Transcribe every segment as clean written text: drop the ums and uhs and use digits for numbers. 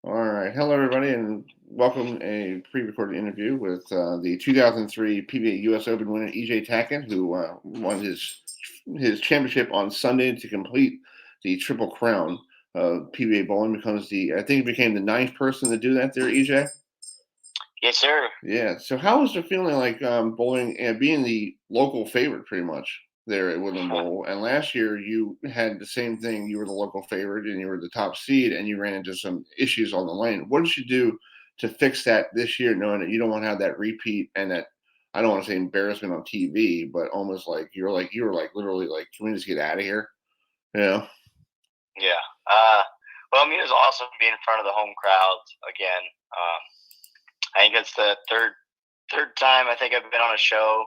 All right. Hello, everybody, and welcome a pre-recorded interview with the 2003 PBA U.S. Open winner EJ Tackett, who won his championship on Sunday to complete the Triple Crown. PBA bowling becomes I think he became the ninth person to do that there, EJ. Yes, sir. Yeah. So how was the feeling like bowling and being the local favorite pretty much there at Woodland Bowl? And last year you had the same thing. You were the local favorite and you were the top seed and you ran into some issues on the lane. What did you do to fix that this year, knowing that you don't want to have that repeat and that I don't want to say embarrassment on TV, but almost like you were like literally like, can we just get out of here? Yeah. Yeah. Well, I mean, it was awesome being in front of the home crowd again. I think it's the third time I think I've been on a show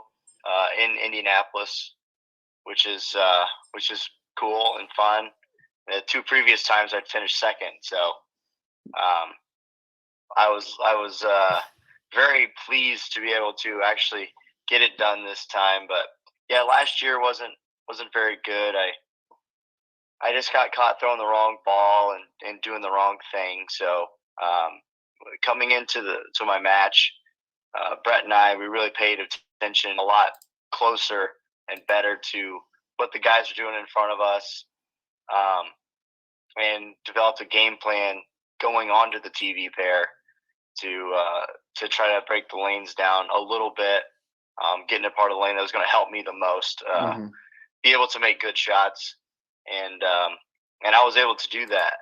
in Indianapolis, which is cool and fun. The two previous times I'd finished second, so I was very pleased to be able to actually get it done this time. But yeah, last year wasn't very good. I just got caught throwing the wrong ball and doing the wrong thing. So coming into my match, Brett and I, we really paid attention a lot closer and better to what the guys are doing in front of us, and developed a game plan going on to the TV pair to try to break the lanes down a little bit, getting a part of the lane that was going to help me the most, be able to make good shots. And I was able to do that.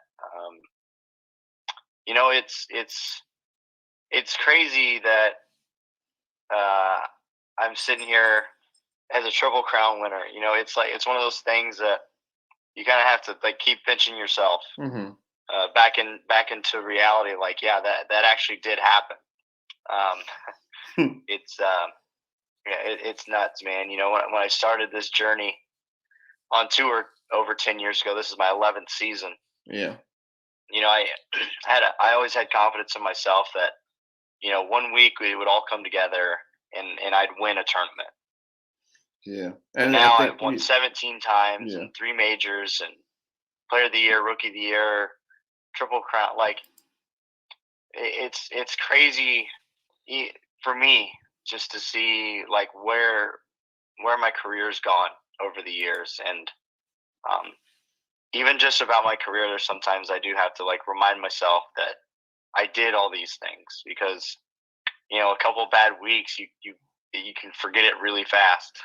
It's crazy that I'm sitting here as a Triple Crown winner. It's like it's one of those things that you kind of have to like keep pinching yourself back into reality. Like, yeah, that actually did happen. It's nuts, man. When I started this journey on tour over 10 years ago. This is my 11th season. Yeah. I always had confidence in myself that, 1 week we would all come together and I'd win a tournament. Yeah. And now I've won 17 times and 3 majors and Player of the Year, Rookie of the Year, Triple Crown. Like, it's crazy for me just to see like where my career's gone over the years. And even just about my career, there's sometimes I do have to like remind myself that I did all these things, because a couple of bad weeks you can forget it really fast.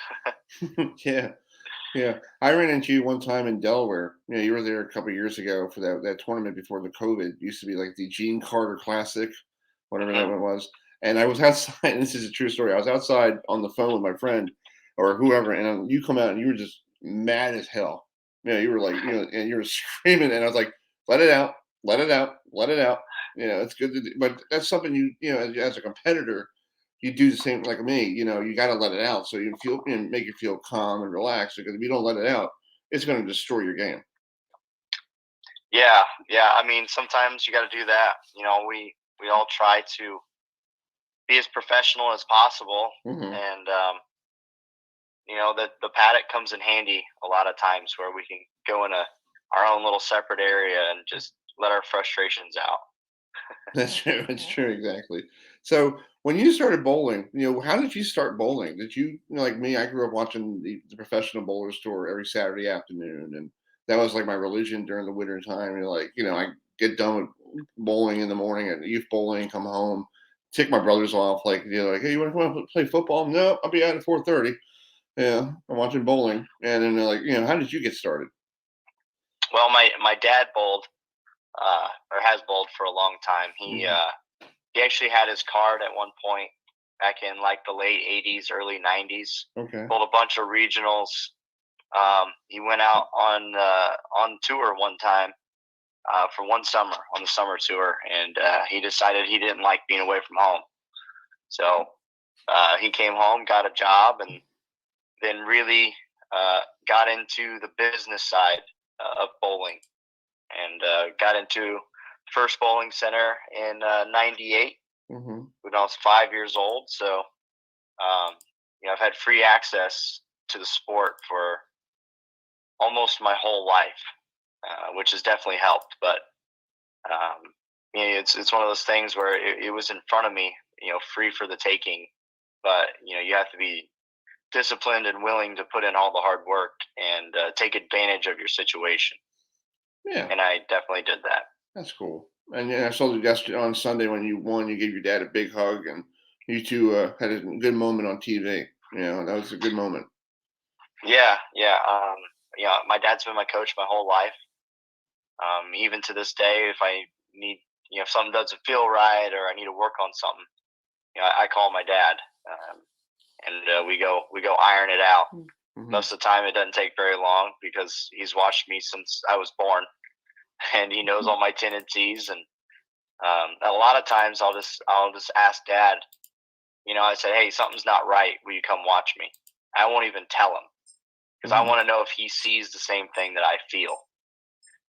Yeah. I ran into you one time in Delaware. You were there a couple of years ago for that tournament before the COVID. It used to be like the Gene Carter Classic, whatever that one was. And I was outside, and this is a true story. I was outside on the phone with my friend or whoever, and you come out and you were just mad as hell. You were like, and you were screaming, and I was like, let it out, let it out, let it out. It's good to do, but that's something as a competitor, you do the same like me. You got to let it out so you feel and make you feel calm and relaxed. Because if you don't let it out, it's going to destroy your game. Yeah. I mean, sometimes you got to do that. We all try to be as professional as possible, and the paddock comes in handy a lot of times where we can go in our own little separate area and just let our frustrations out. That's true. That's true. Exactly. So when you started bowling, how did you start bowling? Did you, like me? I grew up watching the professional bowlers tour every Saturday afternoon, and that was like my religion during the winter time. I get done with bowling in the morning at youth bowling, come home, take my brothers off. Like, hey, you want to come out and play football? No, I'll be out at 4:30. Yeah, I'm watching bowling, and then they're like, how did you get started? Well, my dad bowled, or has bowled for a long time. He actually had his card at one point back in like the late '80s, early '90s. Okay. Bowled a bunch of regionals. He went out on tour one time for one summer on the summer tour, and he decided he didn't like being away from home. So he came home, got a job, and then really got into the business side of bowling, and got into First Bowling Center in '98 when I was 5 years old. So I've had free access to the sport for almost my whole life, which has definitely helped. But it's one of those things where it was in front of me, free for the taking. But you have to be disciplined and willing to put in all the hard work and take advantage of your situation. Yeah, And I definitely did that. that's cool. And yeah, I saw that yesterday on Sunday when you won, you gave your dad a big hug, and you two had a good moment on TV. That was a good moment. Yeah, yeah. My dad's been my coach my whole life. Even to this day, if I need, if something doesn't feel right or I need to work on something, I call my dad, and we go iron it out. Mm-hmm. Most of the time, it doesn't take very long because he's watched me since I was born, and he knows all my tendencies. And a lot of times, I'll just ask Dad. I said, "Hey, something's not right. Will you come watch me?" I won't even tell him because I want to know if he sees the same thing that I feel.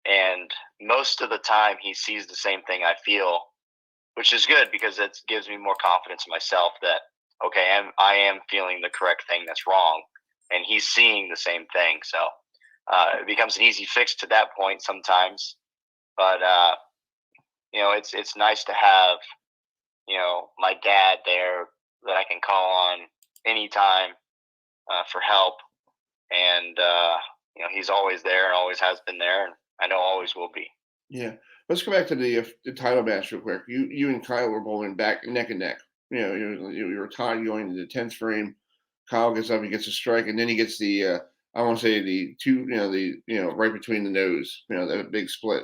And most of the time, he sees the same thing I feel, which is good because it gives me more confidence in myself that, okay, I am feeling the correct thing that's wrong, and he's seeing the same thing. So it becomes an easy fix to that point sometimes. But it's nice to have my dad there that I can call on anytime for help, and he's always there and always has been there, and I know always will be. Yeah. Let's go back to the title match real quick. You and Kyle were bowling back neck and neck. You were tied going into the 10th frame. Kyle gets up, he gets a strike, and then he gets the I want to say the two, right between the nose, that big split.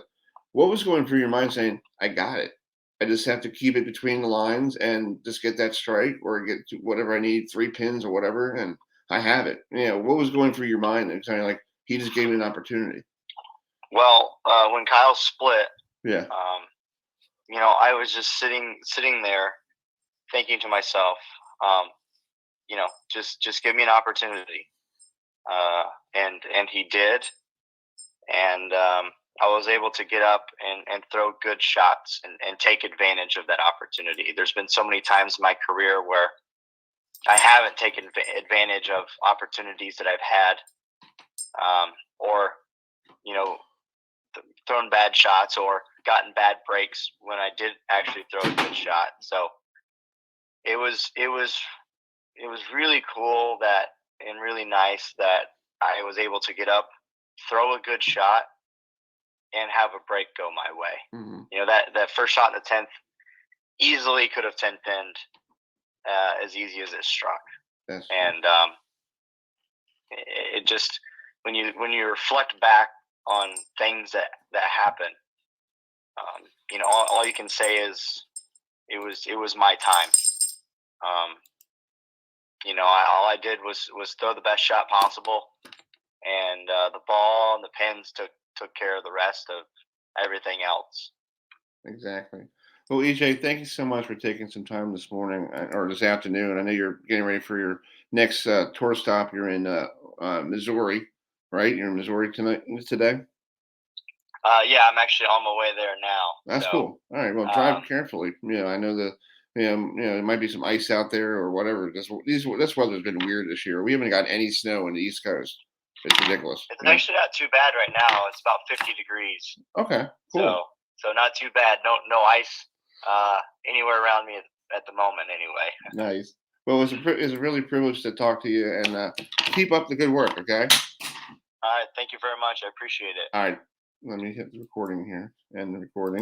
What was going through your mind saying, I got it. I just have to keep it between the lines and just get that strike or get to whatever I need, 3 pins or whatever, and I have it. What was going through your mind? And kind of like he just gave me an opportunity. Well, when Kyle split, Yeah. I was just sitting there thinking to myself, just give me an opportunity. And he did. And I was able to get up and throw good shots and take advantage of that opportunity. There's been so many times in my career where I haven't taken advantage of opportunities that I've had, or, thrown bad shots or gotten bad breaks when I did actually throw a good shot. So it was really cool and really nice that I was able to get up, throw a good shot, and have a break go my way. Mm-hmm. That first shot in the 10th easily could have 10-pinned as easy as it struck. That's and it just when you reflect back on things that happen, all you can say is it was my time. All I did was throw the best shot possible, and the ball and the pins took care of the rest of everything else. Exactly. Well, EJ, thank you so much for taking some time this morning or this afternoon. I know you're getting ready for your next tour stop. You're in Missouri, right? You're in Missouri today. Yeah, I'm actually on my way there now. That's cool. All right. Well, drive carefully. I know there might be some ice out there or whatever. This weather's been weird this year. We haven't got any snow in the East Coast. It's ridiculous. It's actually not too bad right now. It's about 50 degrees. Okay. Cool. So not too bad. No ice anywhere around me at the moment. Anyway. Nice. Well, it's a really privilege to talk to you, and keep up the good work. Okay. All right. Thank you very much. I appreciate it. All right. Let me hit the recording here. End the recording.